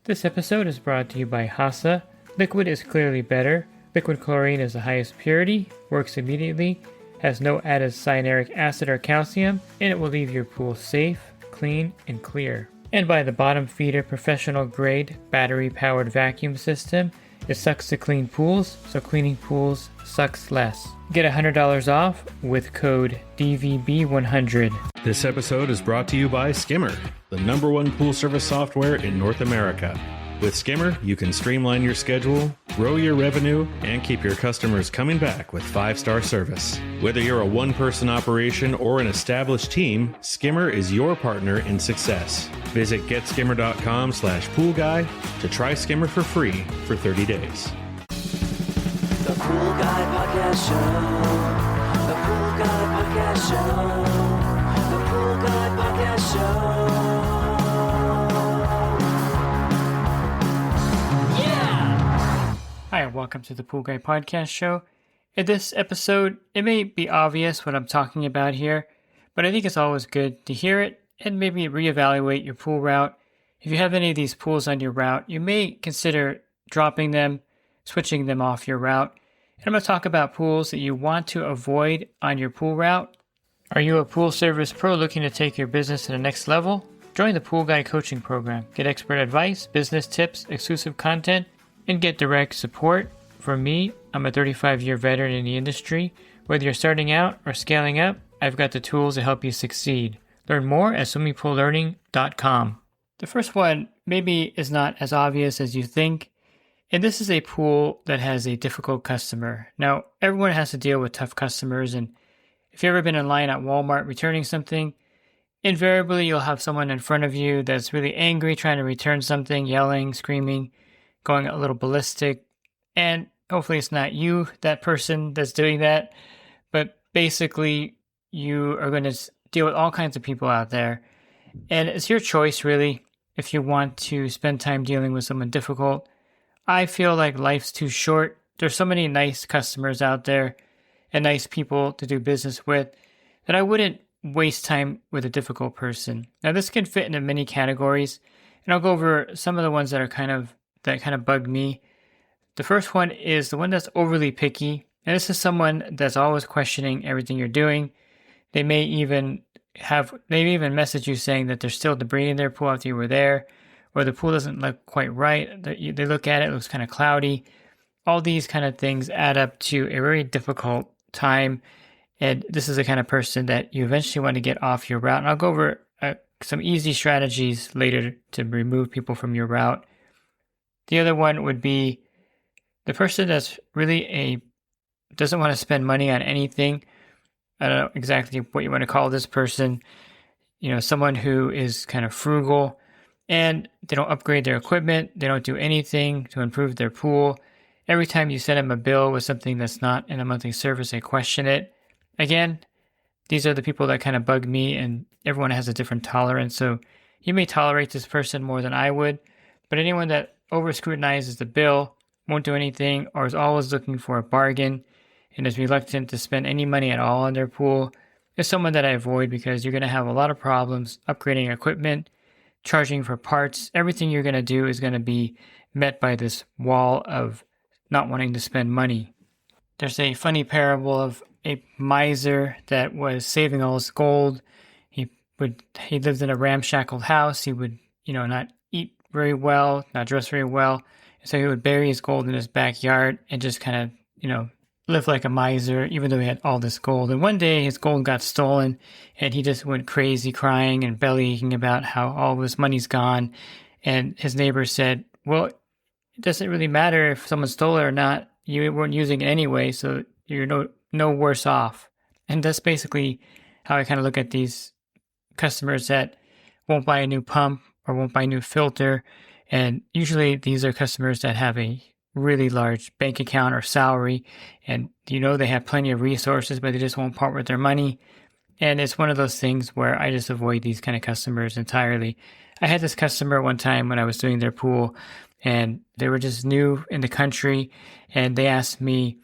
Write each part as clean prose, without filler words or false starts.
This episode is brought to you by HASA. Liquid is clearly better. Liquid chlorine is the highest purity, works immediately, has no added cyanuric acid or calcium, and it will leave your pool safe, clean, and clear. And by the Bottom Feeder professional grade battery powered vacuum system. It sucks to clean pools, so cleaning pools sucks less. Get $100 off with code DVB100. This episode is brought to you by Skimmer, the #1 pool service software in North America. With Skimmer, you can streamline your schedule, grow your revenue, and keep your customers coming back with 5-star service. Whether you're a one-person operation or an established team, Skimmer is your partner in success. Visit getskimmer.com/poolguy to try Skimmer for free for 30 days. The Pool Guy Podcast Show. The Pool Guy Podcast Show. The Pool Guy Podcast Show. Hi, and welcome to the Pool Guy Podcast Show. In this episode, it may be obvious what I'm talking about here, but I think it's always good to hear it and maybe reevaluate your pool route. If you have any of these pools on your route, you may consider dropping them, switching them off your route. And I'm going to talk about pools that you want to avoid on your pool route. Are you a pool service pro looking to take your business to the next level? Join the Pool Guy Coaching Program. Get expert advice, business tips, exclusive content, and get direct support from me. I'm a 35-year veteran in the industry. Whether you're starting out or scaling up, I've got the tools to help you succeed. Learn more at swimmingpoollearning.com. The first one maybe is not as obvious as you think, and this is a pool that has a difficult customer. Now, everyone has to deal with tough customers, and if you've ever been in line at Walmart returning something, invariably you'll have someone in front of you that's really angry trying to return something, yelling, screaming, going a little ballistic, and hopefully it's not you, that person that's doing that, but basically you are going to deal with all kinds of people out there, and it's your choice really if you want to spend time dealing with someone difficult. I feel like life's too short. There's so many nice customers out there and nice people to do business with that I wouldn't waste time with a difficult person. Now this can fit into many categories, and I'll go over some of the ones that kind of bug me. The first one is the one that's overly picky, and this is someone that's always questioning everything you're doing. They may even message you saying that there's still debris in their pool after you were there, or the pool doesn't look quite right. They look at it, it looks kind of cloudy. All these kind of things add up to a very difficult time, and this is the kind of person that you eventually want to get off your route. And I'll go over some easy strategies later to remove people from your route. The other one would be the person that's really doesn't want to spend money on anything. I don't know exactly what you want to call this person. You know, someone who is kind of frugal and they don't upgrade their equipment. They don't do anything to improve their pool. Every time you send them a bill with something that's not in a monthly service, they question it. Again, these are the people that kind of bug me, and everyone has a different tolerance. So you may tolerate this person more than I would, but anyone that over scrutinizes the bill, won't do anything, or is always looking for a bargain and is reluctant to spend any money at all on their pool is someone that I avoid, because you're going to have a lot of problems upgrading equipment, charging for parts. Everything you're going to do is going to be met by this wall of not wanting to spend money. There's a funny parable of a miser that was saving all his gold. He lived in a ramshackle house. He would, not eat very well, not dress very well. So he would bury his gold in his backyard and just kind of, live like a miser, even though he had all this gold. And one day his gold got stolen, and he just went crazy crying and bellyaching about how all of his money's gone. And his neighbor said, well, it doesn't really matter if someone stole it or not. You weren't using it anyway, so you're no worse off. And that's basically how I kind of look at these customers that won't buy a new pump or won't buy a new filter. And usually these are customers that have a really large bank account or salary, and they have plenty of resources, but they just won't part with their money. And it's one of those things where I just avoid these kind of customers entirely. I had this customer one time when I was doing their pool, and they were just new in the country, and they asked me,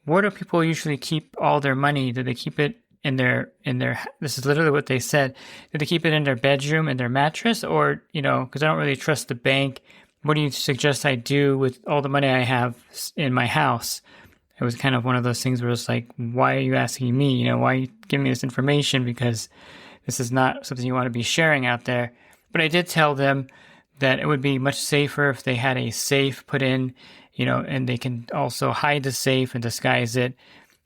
where do people usually keep all their money? Do they keep it this is literally what they said. Did they keep it in their bedroom, in their mattress, or, because I don't really trust the bank, what do you suggest I do with all the money I have in my house? It was kind of one of those things where it's like, why are you asking me? Why are you giving me this information? Because this is not something you want to be sharing out there. But I did tell them that it would be much safer if they had a safe put in, and they can also hide the safe and disguise it.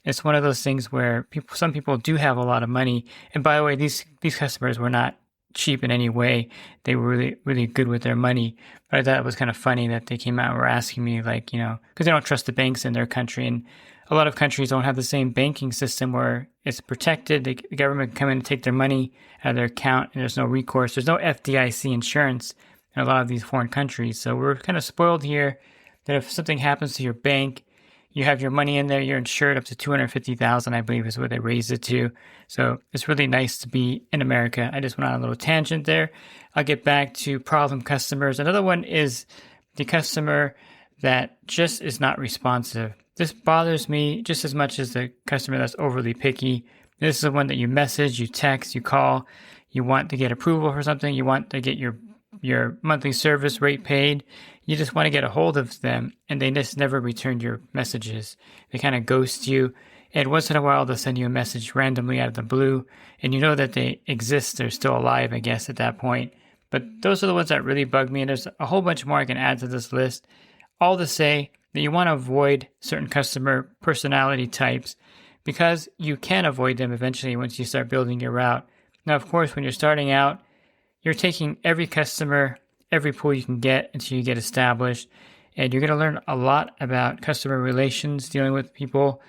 It's one of those things where some people do have a lot of money. And by the way, these customers were not cheap in any way. They were really, really good with their money. But I thought it was kind of funny that they came out and were asking me, like, because they don't trust the banks in their country. And a lot of countries don't have the same banking system where it's protected. The government can come in and take their money out of their account, and there's no recourse. There's no FDIC insurance in a lot of these foreign countries. So we're kind of spoiled here that if something happens to your bank, you have your money in there, you're insured up to $250,000, I believe is what they raised it to. So it's really nice to be in America. I just went on a little tangent there. I'll get back to problem customers. Another one is the customer that just is not responsive. This bothers me just as much as the customer that's overly picky. This is the one that you message, you text, you call, you want to get approval for something, you want to get your monthly service rate paid. You just want to get a hold of them, and they just never return your messages. They kind of ghost you, and once in a while they'll send you a message randomly out of the blue, and you know that they exist. They're still alive, I guess, at that point. But those are the ones that really bug me, and there's a whole bunch more I can add to this list. All to say that you want to avoid certain customer personality types because you can avoid them eventually once you start building your route. Now, of course, when you're starting out, you're taking every customer, every pool you can get until you get established. And you're going to learn a lot about customer relations, dealing with people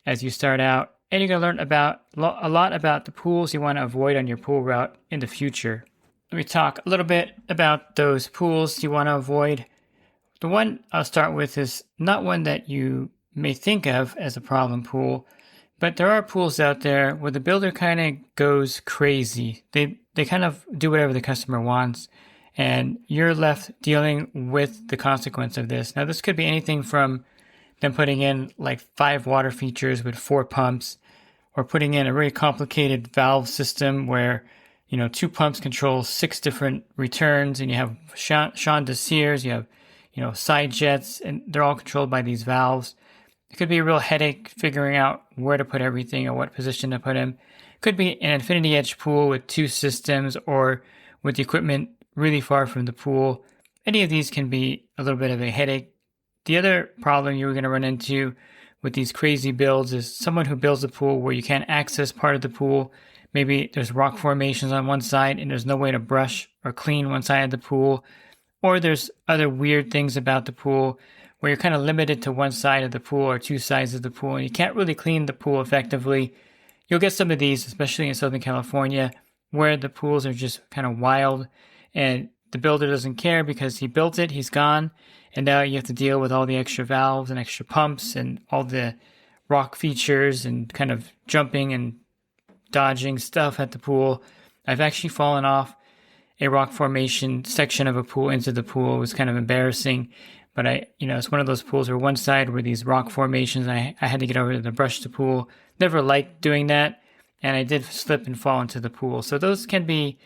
as you start out. And you're going to learn a lot about the pools you want to avoid on your pool route in the future. Let me talk a little bit about those pools you want to avoid. The one I'll start with is not one that you may think of as a problem pool, but there are pools out there where the builder kind of goes crazy. They kind of do whatever the customer wants, and you're left dealing with the consequence of this. Now, this could be anything from them putting in like 5 water features with 4 pumps, or putting in a really complicated valve system where 2 pumps control 6 different returns, and you have Sean Desirs, you have side jets, and they're all controlled by these valves. It could be a real headache figuring out where to put everything or what position to put them. It could be an infinity edge pool with 2 systems, or with the equipment really far from the pool. Any of these can be a little bit of a headache. The other problem you're going to run into with these crazy builds is someone who builds a pool where you can't access part of the pool. Maybe there's rock formations on one side and there's no way to brush or clean one side of the pool. Or there's other weird things about the pool where you're kind of limited to one side of the pool or 2 sides of the pool, and you can't really clean the pool effectively. You'll get some of these, especially in Southern California, where the pools are just kind of wild, and the builder doesn't care because he built it, he's gone, and now you have to deal with all the extra valves and extra pumps and all the rock features and kind of jumping and dodging stuff at the pool. I've actually fallen off a rock formation section of a pool into the pool. It was kind of embarrassing, but it's one of those pools where one side were these rock formations. I had to get over to brush the pool. Never liked doing that, and I did slip and fall into the pool. So those can be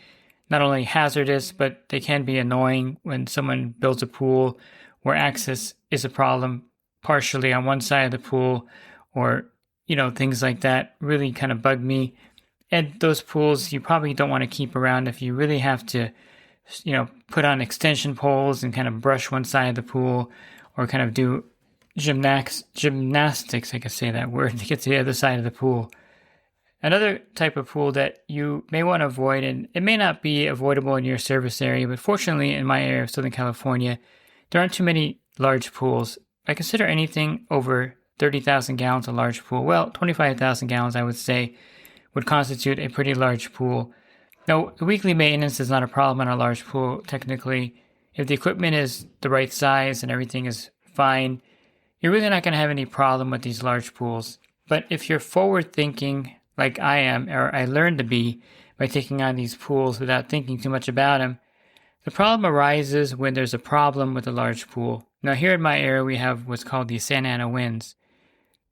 not only hazardous, but they can be annoying when someone builds a pool where access is a problem, partially on one side of the pool, or things like that really kind of bug me. And those pools you probably don't want to keep around if you really have to, put on extension poles and kind of brush one side of the pool, or kind of do gymnastics, I can say that word, to get to the other side of the pool. Another type of pool that you may want to avoid, and it may not be avoidable in your service area, but fortunately in my area of Southern California, there aren't too many large pools. I consider anything over 30,000 gallons a large pool. Well, 25,000 gallons, I would say, would constitute a pretty large pool. Now, the weekly maintenance is not a problem in a large pool, technically. If the equipment is the right size and everything is fine, you're really not going to have any problem with these large pools. But if you're forward thinking, like I am, or I learned to be by taking on these pools without thinking too much about them, the problem arises when there's a problem with a large pool. Now, here in my area, we have what's called the Santa Ana winds.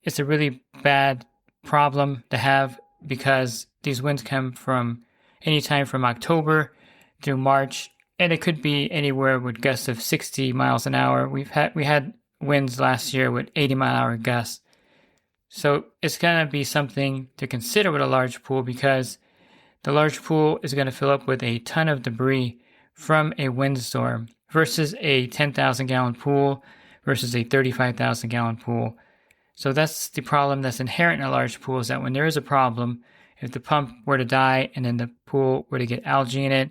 It's a really bad problem to have because these winds come from anytime from October through March, and it could be anywhere with gusts of 60 miles an hour. We had winds last year with 80-mile-an-hour gusts. So it's going to be something to consider with a large pool, because the large pool is going to fill up with a ton of debris from a windstorm versus a 10,000-gallon pool versus a 35,000-gallon pool. So that's the problem that's inherent in a large pool, is that when there is a problem, if the pump were to die and then the pool were to get algae in it,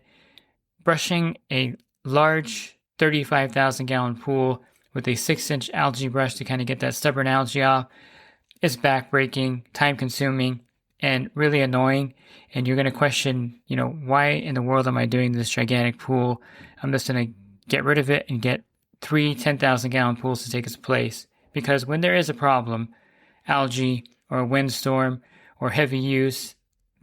brushing a large 35,000-gallon pool with a 6-inch algae brush to kind of get that stubborn algae off is backbreaking, time-consuming, and really annoying. And you're going to question, why in the world am I doing this gigantic pool? I'm just going to get rid of it and get 3 10,000-gallon pools to take its place. Because when there is a problem, algae or a windstorm or heavy use,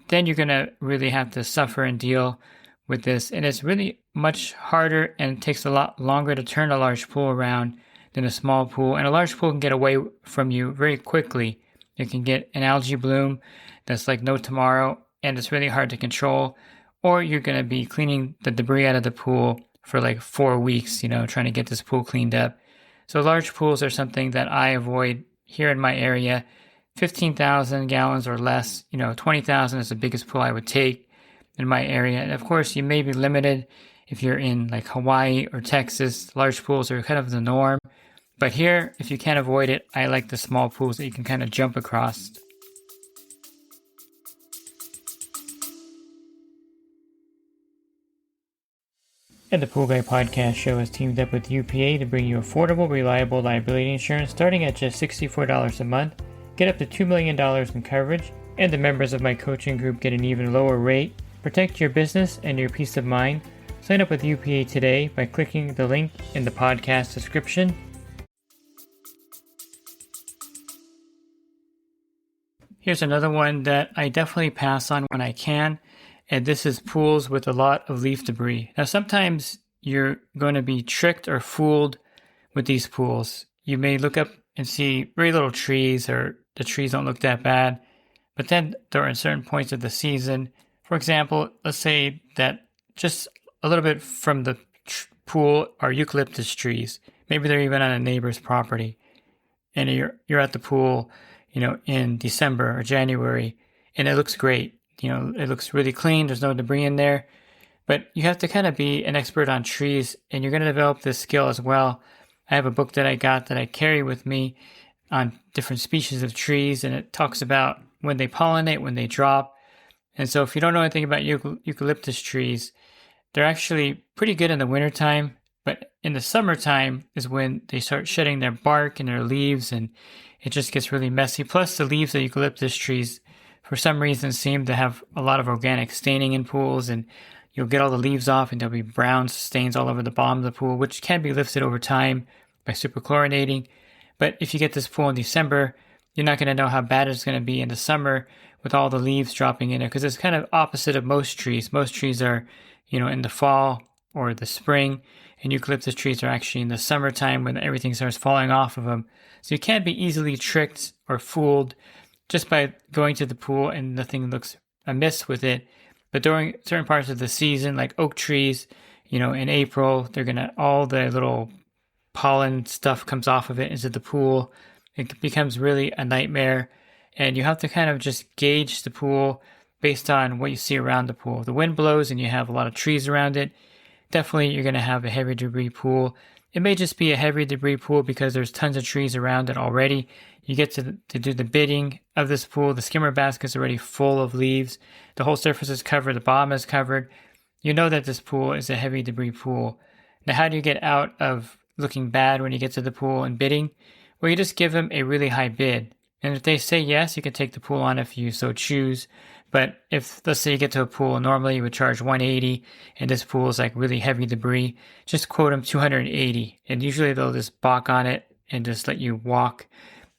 then you're going to really have to suffer and deal with this. And it's really much harder, and it takes a lot longer to turn a large pool around than a small pool. And a large pool can get away from you very quickly. It can get an algae bloom that's like no tomorrow, and it's really hard to control. Or you're going to be cleaning the debris out of the pool for like 4 weeks, trying to get this pool cleaned up. So large pools are something that I avoid here in my area. 15,000 gallons or less, 20,000 is the biggest pool I would take in my area. And of course, you may be limited if you're in like Hawaii or Texas. Large pools are kind of the norm. But here, if you can't avoid it, I like the small pools that you can kind of jump across. And the Pool Guy Podcast Show has teamed up with UPA to bring you affordable, reliable liability insurance starting at just $64 a month. Get up to $2 million in coverage, and the members of my coaching group get an even lower rate. Protect your business and your peace of mind. Sign up with UPA today by clicking the link in the podcast description. Here's another one that I definitely pass on when I can, and this is pools with a lot of leaf debris. Now, sometimes you're going to be tricked or fooled with these pools. You may look up and see very little trees, or the trees don't look that bad, but then there are certain points of the season. For example, let's say that just a little bit from the pool are eucalyptus trees. Maybe they're even on a neighbor's property, and you're at the pool, in December or January, and it looks great. It looks really clean. There's no debris in there. But you have to kind of be an expert on trees, and you're going to develop this skill as well. I have a book that I got that I carry with me on different species of trees, and it talks about when they pollinate, when they drop. And so if you don't know anything about eucalyptus trees, they're actually pretty good in the wintertime, but in the summertime is when they start shedding their bark and their leaves, and it just gets really messy. Plus, the leaves of eucalyptus trees, for some reason, seem to have a lot of organic staining in pools, and you'll get all the leaves off and there'll be brown stains all over the bottom of the pool, which can be lifted over time by superchlorinating. But if you get this pool in December, you're not going to know how bad it's going to be in the summer with all the leaves dropping in it, because it's kind of opposite of most trees. Most trees are, in the fall or the spring, and eucalyptus trees are actually in the summertime when everything starts falling off of them. So you can't be easily tricked or fooled just by going to the pool and nothing looks amiss with it. But during certain parts of the season, like oak trees, in April, all the little pollen stuff comes off of it into the pool. It becomes really a nightmare. And you have to kind of just gauge the pool based on what you see around the pool. If the wind blows and you have a lot of trees around it, definitely you're going to have a heavy debris pool. It may just be a heavy debris pool because there's tons of trees around it already. You get to do the bidding of this pool. The skimmer basket's already full of leaves. The whole surface is covered. The bottom is covered. You know that this pool is a heavy debris pool. Now, how do you get out of looking bad when you get to the pool and bidding? Well, you just give them a really high bid. And if they say yes, you can take the pool on if you so choose. But if, let's say you get to a pool, normally you would charge $180, and this pool is like really heavy debris, just quote them $280. And usually they'll just balk on it and just let you walk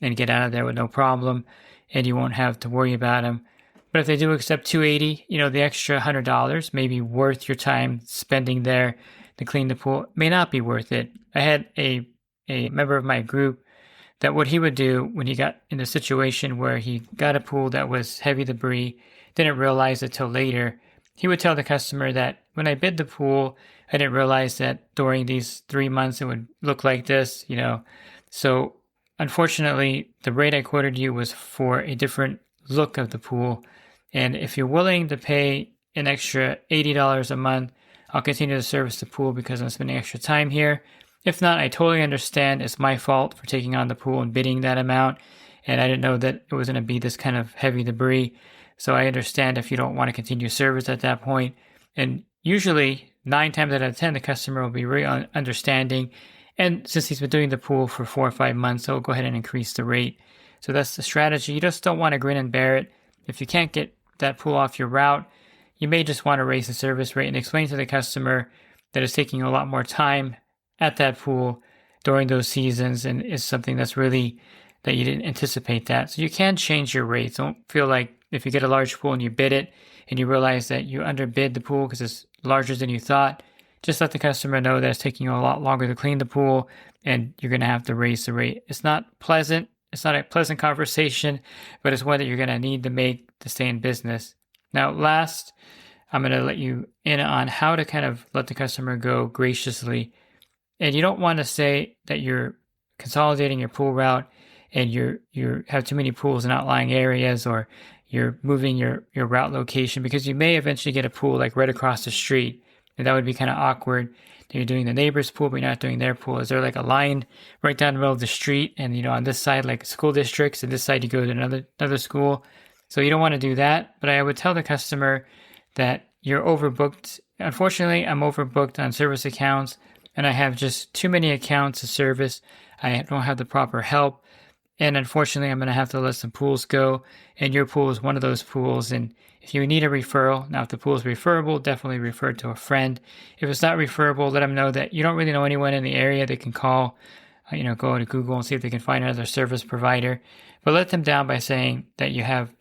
and get out of there with no problem, and you won't have to worry about them. But if they do accept $280, the extra $100 may be worth your time spending there to clean the pool. It may not be worth it. I had a member of my group that what he would do when he got in a situation where he got a pool that was heavy debris, didn't realize it till later, he would tell the customer that when I bid the pool, I didn't realize that during these 3 months it would look like this, So unfortunately, the rate I quoted you was for a different look of the pool. And if you're willing to pay an extra $80 a month, I'll continue to service the pool because I'm spending extra time here. If not, I totally understand. It's my fault for taking on the pool and bidding that amount. And I didn't know that it was going to be this kind of heavy debris. So I understand if you don't want to continue service at that point. And usually 9 times out of 10, the customer will be really understanding. And since he's been doing the pool for 4 or 5 months, he'll go ahead and increase the rate. So that's the strategy. You just don't want to grin and bear it. If you can't get that pool off your route, you may just want to raise the service rate and explain to the customer that it's taking a lot more time at that pool during those seasons and is something that's really that you didn't anticipate that. So you can change your rates. Don't feel like if you get a large pool and you bid it and you realize that you underbid the pool because it's larger than you thought, just let the customer know that it's taking you a lot longer to clean the pool and you're going to have to raise the rate. It's not pleasant. It's not a pleasant conversation, but it's one that you're going to need to make to stay in business. Now, last, I'm going to let you in on how to kind of let the customer go graciously. And you don't want to say that you're consolidating your pool route and you have too many pools in outlying areas, or you're moving your route location, because you may eventually get a pool like right across the street. And that would be kind of awkward. You're doing the neighbor's pool, but you're not doing their pool. Is there like a line right down the middle of the street? And, on this side, like school districts, and this side you go to another school. So you don't want to do that. But I would tell the customer that you're overbooked. Unfortunately, I'm overbooked on service accounts, and I have just too many accounts to service. I don't have the proper help. And unfortunately, I'm going to have to let some pools go. And your pool is one of those pools. And if you need a referral, now if the pool is referable, definitely refer it to a friend. If it's not referable, let them know that you don't really know anyone in the area. They can call, go to Google and see if they can find another service provider. But let them down by saying that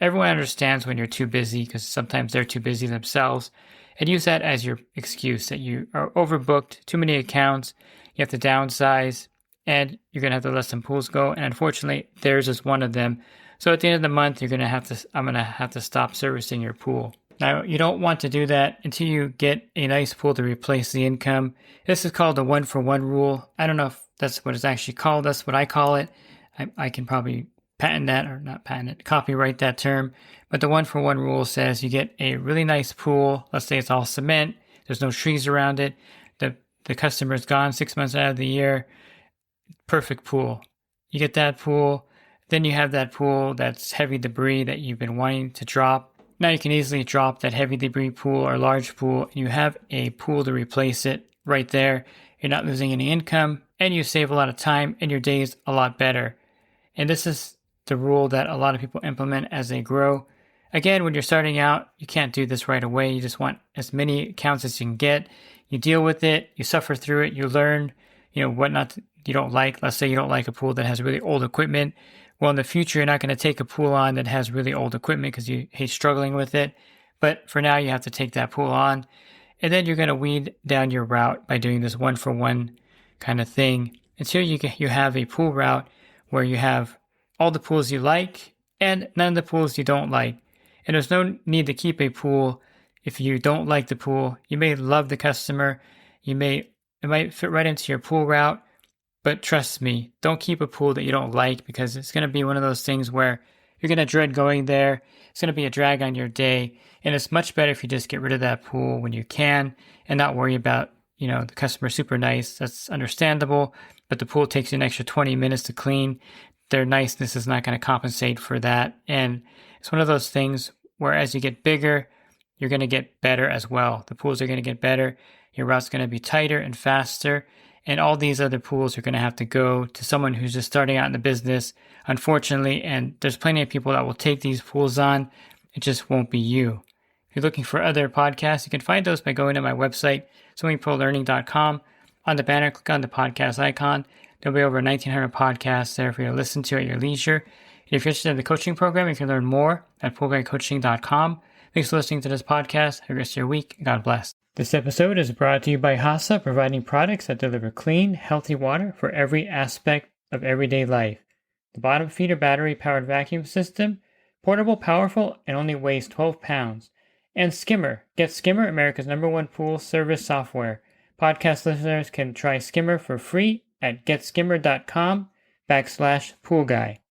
everyone understands when you're too busy, because sometimes they're too busy themselves. And use that as your excuse that you are overbooked, too many accounts, you have to downsize, and you're going to have to let some pools go. And unfortunately, theirs is one of them. So at the end of the month, I'm going to have to stop servicing your pool. Now, you don't want to do that until you get a nice pool to replace the income. This is called the 1-for-1 rule. I don't know if that's what it's actually called. That's what I call it. I can probably copyright that term. But the 1-for-1 rule says you get a really nice pool. Let's say it's all cement. There's no trees around it. The customer's gone 6 months out of the year. Perfect pool. You get that pool. Then you have that pool that's heavy debris that you've been wanting to drop. Now you can easily drop that heavy debris pool or large pool, and you have a pool to replace it right there. You're not losing any income, and you save a lot of time, and your day is a lot better. And this is the rule that a lot of people implement as they grow. Again, when you're starting out, you can't do this right away. You just want as many accounts as you can get. You deal with it. You suffer through it. You learn, what you don't like. Let's say you don't like a pool that has really old equipment. Well, in the future, you're not going to take a pool on that has really old equipment because you hate struggling with it. But for now, you have to take that pool on. And then you're going to weed down your route by doing this 1-for-1 kind of thing until you have a pool route where you have all the pools you like and none of the pools you don't like. And there's no need to keep a pool if you don't like the pool. You may love the customer. It might fit right into your pool route. But trust me, don't keep a pool that you don't like, because it's going to be one of those things where you're going to dread going there. It's going to be a drag on your day. And it's much better if you just get rid of that pool when you can and not worry about, the customer's super nice. That's understandable. But the pool takes you an extra 20 minutes to clean. Their niceness is not going to compensate for that. And it's one of those things where as you get bigger, you're going to get better as well. The pools are going to get better. Your route's going to be tighter and faster. And all these other pools are going to have to go to someone who's just starting out in the business, unfortunately. And there's plenty of people that will take these pools on. It just won't be you. If you're looking for other podcasts, you can find those by going to my website, swimmingpoollearning.com. On the banner, click on the podcast icon. There'll be over 1,900 podcasts there for you to listen to at your leisure. And if you're interested in the coaching program, you can learn more at poolguycoaching.com. Thanks for listening to this podcast. Have a great rest of your week. God bless. This episode is brought to you by HASA, providing products that deliver clean, healthy water for every aspect of everyday life. The bottom feeder battery-powered vacuum system, portable, powerful, and only weighs 12 pounds. And Skimmer. Get Skimmer, America's #1 pool service software. Podcast listeners can try Skimmer for free at getskimmer.com/poolguy.